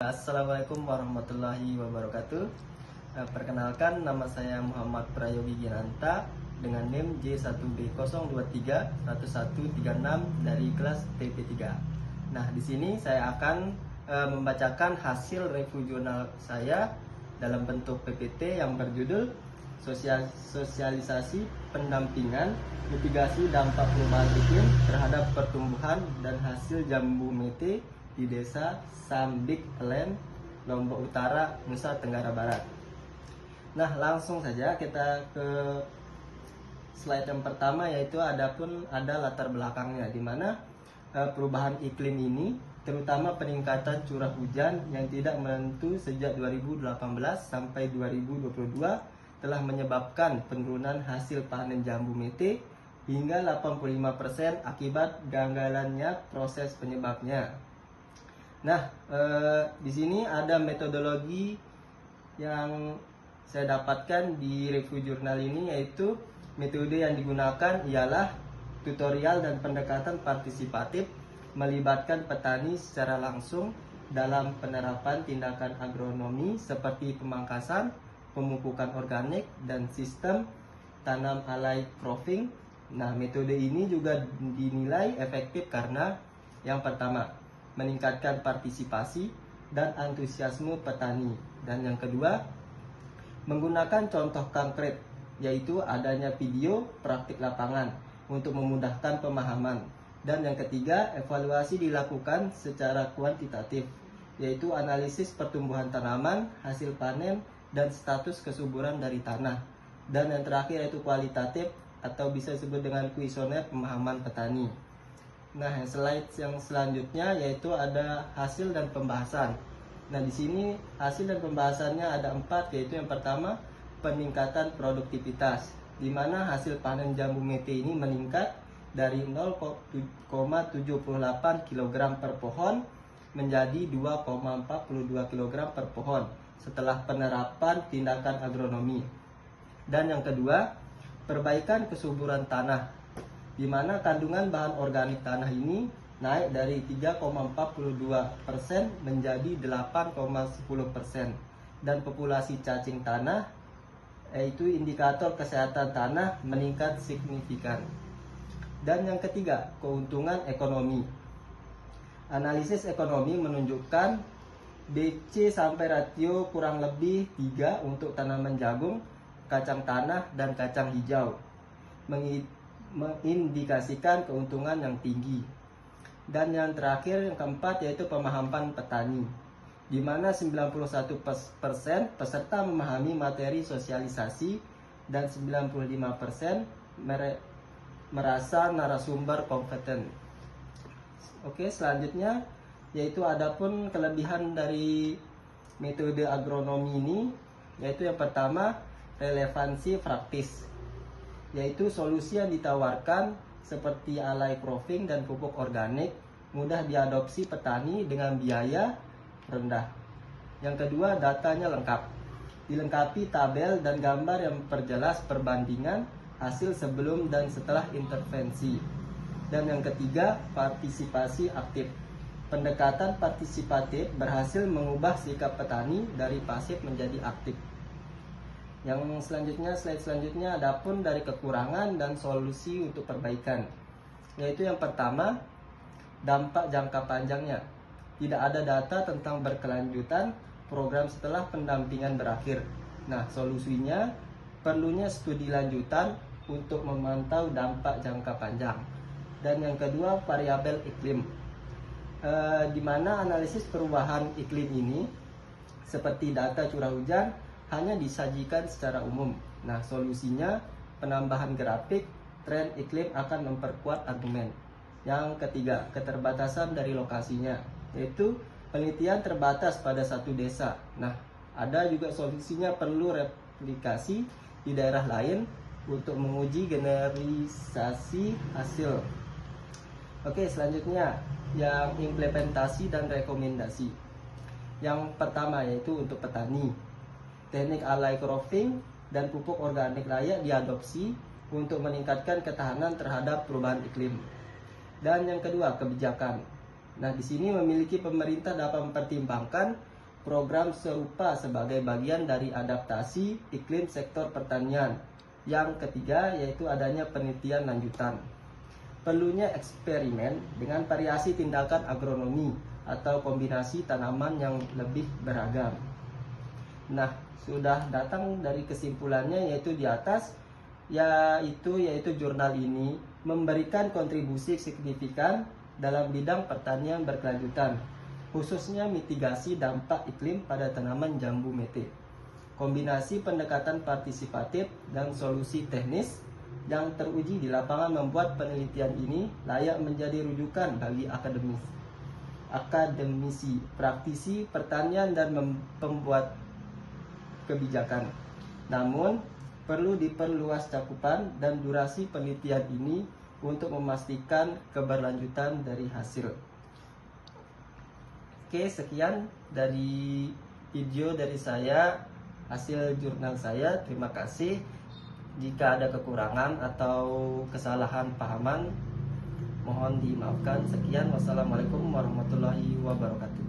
Assalamualaikum warahmatullahi wabarakatuh. Perkenalkan, nama saya Muhammad Prayogi Ginanta dengan NIM J1B0231136 dari kelas PP3. Nah, di sini saya akan membacakan hasil review jurnal saya dalam bentuk PPT yang berjudul Sosialisasi Pendampingan Mitigasi Dampak Perubahan Iklim terhadap Pertumbuhan dan Hasil Jambu Mete di Desa Sambik Elen, Lombok Utara, Nusa Tenggara Barat. Nah, langsung saja kita ke slide yang pertama, yaitu ada latar belakangnya, di mana perubahan iklim ini, terutama peningkatan curah hujan yang tidak menentu sejak 2018 sampai 2022 telah menyebabkan penurunan hasil panen jambu mete hingga 85% akibat ganggalannya proses penyebabnya. Nah, di sini ada metodologi yang saya dapatkan di review jurnal ini, yaitu metode yang digunakan ialah tutorial dan pendekatan partisipatif melibatkan petani secara langsung dalam penerapan tindakan agronomi seperti pemangkasan, pemupukan organik, dan sistem tanam alai cropping. Nah, metode ini juga dinilai efektif karena yang pertama, meningkatkan partisipasi dan antusiasme petani, dan yang kedua, menggunakan contoh konkret, yaitu adanya video praktik lapangan untuk memudahkan pemahaman, dan yang ketiga, evaluasi dilakukan secara kuantitatif, yaitu analisis pertumbuhan tanaman, hasil panen, dan status kesuburan dari tanah, dan yang terakhir yaitu kualitatif atau bisa disebut dengan kuesioner pemahaman petani. Nah, slide yang selanjutnya yaitu ada hasil dan pembahasan. Nah, di sini hasil dan pembahasannya ada 4, yaitu yang pertama, peningkatan produktivitas, di mana hasil panen jambu mete ini meningkat dari 0,78 kg per pohon menjadi 2,42 kg per pohon setelah penerapan tindakan agronomi. Dan yang kedua, perbaikan kesuburan tanah, di mana kandungan bahan organik tanah ini naik dari 3,42% menjadi 8,10%, dan populasi cacing tanah, yaitu indikator kesehatan tanah, meningkat signifikan. Dan yang ketiga, keuntungan ekonomi. Analisis ekonomi menunjukkan BC sampai ratio kurang lebih 3 untuk tanaman jagung, kacang tanah, dan kacang hijau, mengindikasikan keuntungan yang tinggi. Dan yang terakhir, yang keempat, yaitu pemahaman petani, di mana 91% peserta memahami materi sosialisasi dan 95% merasa narasumber kompeten. Oke, selanjutnya yaitu adapun kelebihan dari metode agronomi ini, yaitu yang pertama, relevansi praktis, yaitu solusi yang ditawarkan seperti alai cropping dan pupuk organik mudah diadopsi petani dengan biaya rendah. Yang kedua, datanya lengkap, dilengkapi tabel dan gambar yang memperjelas perbandingan hasil sebelum dan setelah intervensi. Dan yang ketiga, partisipasi aktif. Pendekatan partisipatif berhasil mengubah sikap petani dari pasif menjadi aktif. Yang selanjutnya, slide selanjutnya, adapun dari kekurangan dan solusi untuk perbaikan, yaitu yang pertama, dampak jangka panjangnya. Tidak ada data tentang berkelanjutan program setelah pendampingan berakhir. Nah, solusinya perlunya studi lanjutan untuk memantau dampak jangka panjang. Dan yang kedua, variabel iklim, di mana analisis perubahan iklim ini seperti data curah hujan hanya disajikan secara umum. Nah, solusinya penambahan grafik tren iklim akan memperkuat argumen. Yang ketiga, keterbatasan dari lokasinya, yaitu penelitian terbatas pada satu desa. Nah, ada juga solusinya perlu replikasi di daerah lain untuk menguji generalisasi hasil. Oke, selanjutnya yang implementasi dan rekomendasi. Yang pertama yaitu untuk petani, teknik alai cropping dan pupuk organik layak diadopsi untuk meningkatkan ketahanan terhadap perubahan iklim. Dan yang kedua, kebijakan. Nah, di sini memiliki pemerintah dapat mempertimbangkan program serupa sebagai bagian dari adaptasi iklim sektor pertanian. Yang ketiga yaitu adanya penelitian lanjutan. Perlunya eksperimen dengan variasi tindakan agronomi atau kombinasi tanaman yang lebih beragam. Nah, sudah datang dari kesimpulannya yaitu di atas, yaitu jurnal ini memberikan kontribusi signifikan dalam bidang pertanian berkelanjutan, khususnya mitigasi dampak iklim pada tanaman jambu mete. Kombinasi pendekatan partisipatif dan solusi teknis yang teruji di lapangan membuat penelitian ini layak menjadi rujukan bagi akademisi, praktisi pertanian dan pembuat kebijakan. Namun, perlu diperluas cakupan dan durasi penelitian ini untuk memastikan keberlanjutan dari hasil. Oke, sekian dari video dari saya, hasil jurnal saya. Terima kasih. Jika ada kekurangan atau kesalahan pahaman, mohon dimaafkan. Sekian, wassalamualaikum warahmatullahi wabarakatuh.